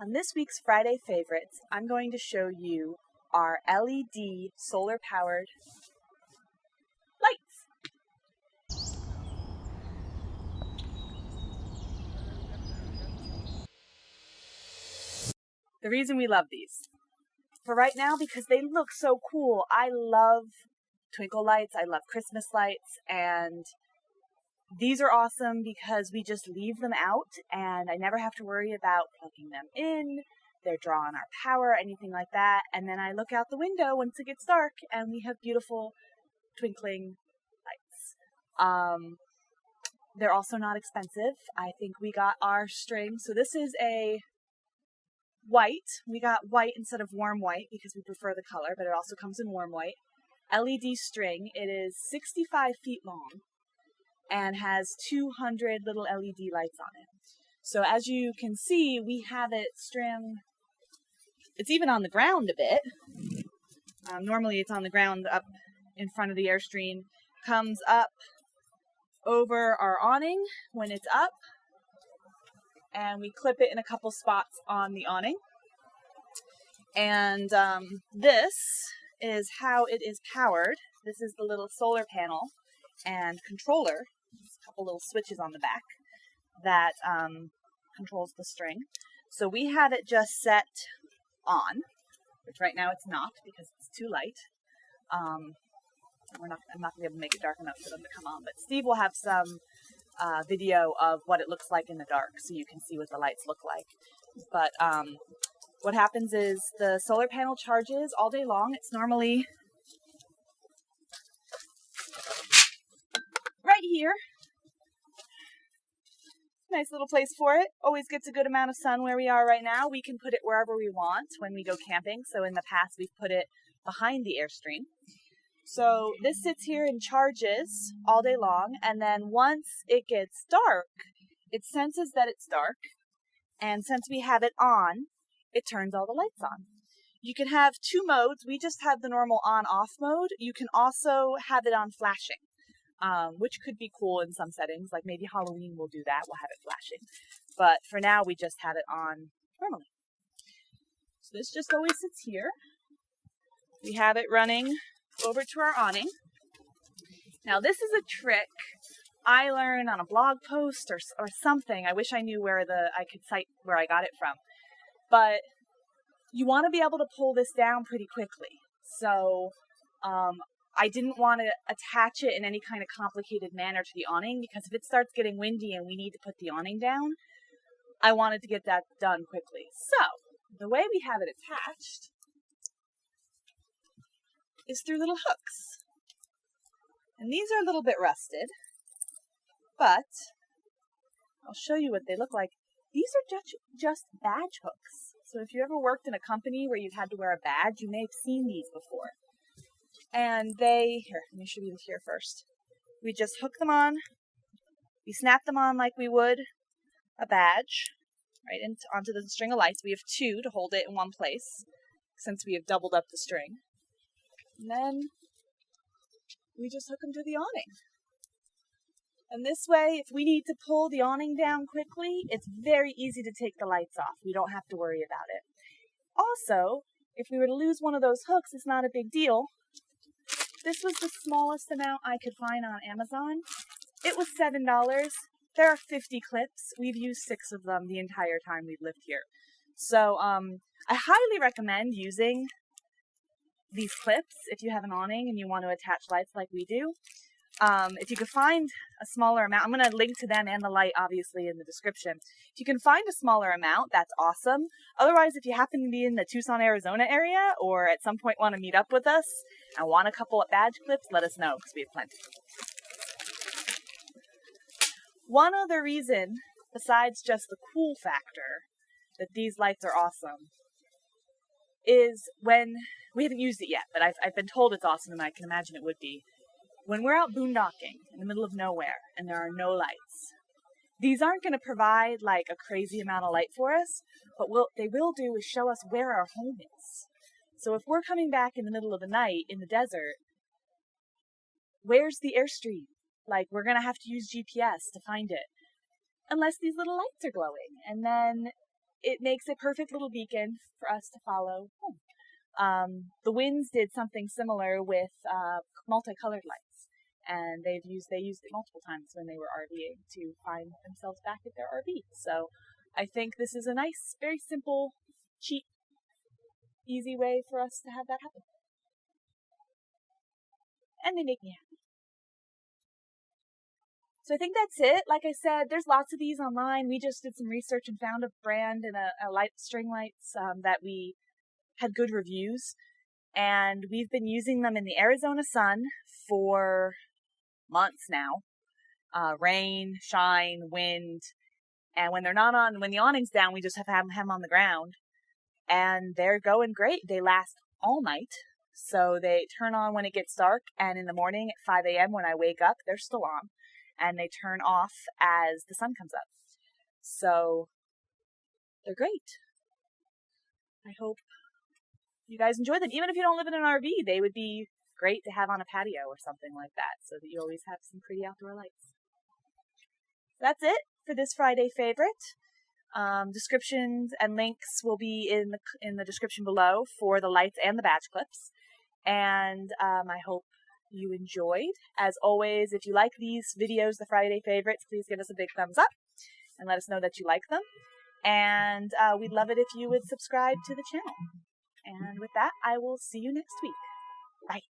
On this week's Friday Favorites, I'm going to show you our LED solar-powered lights. The reason we love these. For right now, because they look so cool. I love twinkle lights, I love Christmas lights, and these are awesome because we just leave them out and I never have to worry about plugging them in. They're drawing our power, anything like that. And then I look out the window once it gets dark and we have beautiful twinkling lights. They're also not expensive. I think we got our string. So this is a white. We got white instead of warm white because we prefer the color, but it also comes in warm white. LED string. It is 65 feet long and has 200 little LED lights on it. So as you can see, we have it string. It's even on the ground a bit. Normally it's on the ground up in front of the Airstream. Comes up over our awning when it's up. And we clip it in a couple spots on the awning. And this is how it is powered. This is the little solar panel and controller. There's a couple little switches on the back that controls the string. So we have it just set on, which right now it's not because it's too light. I'm not going to be able to make it dark enough for them to come on, but Steve will have some video of what it looks like in the dark so you can see what the lights look like. But what happens is the solar panel charges all day long. It's normally right here. Nice little place for it. Always gets a good amount of sun where we are right now. We can put it wherever we want when we go camping. So in the past, we've put it behind the Airstream. So this sits here and charges all day long. And then once it gets dark, it senses that it's dark. And since we have it on, it turns all the lights on. You can have two modes. We just have the normal on-off mode. You can also have it on flashing. Which could be cool in some settings, like maybe Halloween we'll do that, we'll have it flashing. But for now, we just have it on normally. So this just always sits here. We have it running over to our awning. Now this is a trick I learned on a blog post or something. I wish I knew where I could cite where I got it from. But you want to be able to pull this down pretty quickly. So, I didn't want to attach it in any kind of complicated manner to the awning because if it starts getting windy and we need to put the awning down, I wanted to get that done quickly. So, the way we have it attached is through little hooks. And these are a little bit rusted, but I'll show you what they look like. These are just badge hooks. So if you ever worked in a company where you've had to wear a badge, you may have seen these before. And here, let me show you this here first. We just hook them on. We snap them on like we would a badge, right, onto the string of lights. We have two to hold it in one place, since we have doubled up the string. And then we just hook them to the awning. And this way, if we need to pull the awning down quickly, it's very easy to take the lights off. We don't have to worry about it. Also, if we were to lose one of those hooks, it's not a big deal. This was the smallest amount I could find on Amazon. It was $7. There are 50 clips. We've used 6 of them the entire time we've lived here. So I highly recommend using these clips if you have an awning and you want to attach lights like we do. If you could find a smaller amount, I'm going to link to them and the light obviously in the description. If you can find a smaller amount, that's awesome. Otherwise, if you happen to be in the Tucson, Arizona area or at some point want to meet up with us and want a couple of badge clips, let us know because we have plenty. One other reason, besides just the cool factor that these lights are awesome, is when, we haven't used it yet, but I've been told it's awesome and I can imagine it would be. When we're out boondocking in the middle of nowhere and there are no lights, these aren't going to provide like a crazy amount of light for us, but what they will do is show us where our home is. So if we're coming back in the middle of the night in the desert, where's the Airstream? Like, we're going to have to use GPS to find it. Unless these little lights are glowing. And then it makes a perfect little beacon for us to follow home. The Winds did something similar with multicolored lights, and they used it multiple times when they were RVing to find themselves back at their RV. So I think this is a nice, very simple, cheap, easy way for us to have that happen. And they make me happy. So I think that's it. Like I said, there's lots of these online. We just did some research and found a brand and a light string lights that we had good reviews. And we've been using them in the Arizona sun for months now. Rain, shine, wind. And when they're not on, when the awning's down, we just have them on the ground. And they're going great. They last all night. So they turn on when it gets dark, and in the morning at 5 a.m. when I wake up, they're still on. And they turn off as the sun comes up. So they're great. I hope you guys enjoy them. Even if you don't live in an RV, they would be great to have on a patio or something like that, so that you always have some pretty outdoor lights. That's it for this Friday favorite. Descriptions and links will be in the description below for the lights and the badge clips. And I hope you enjoyed. As always, if you like these videos, the Friday favorites, please give us a big thumbs up and let us know that you like them. And we'd love it if you would subscribe to the channel. And with that, I will see you next week. Bye.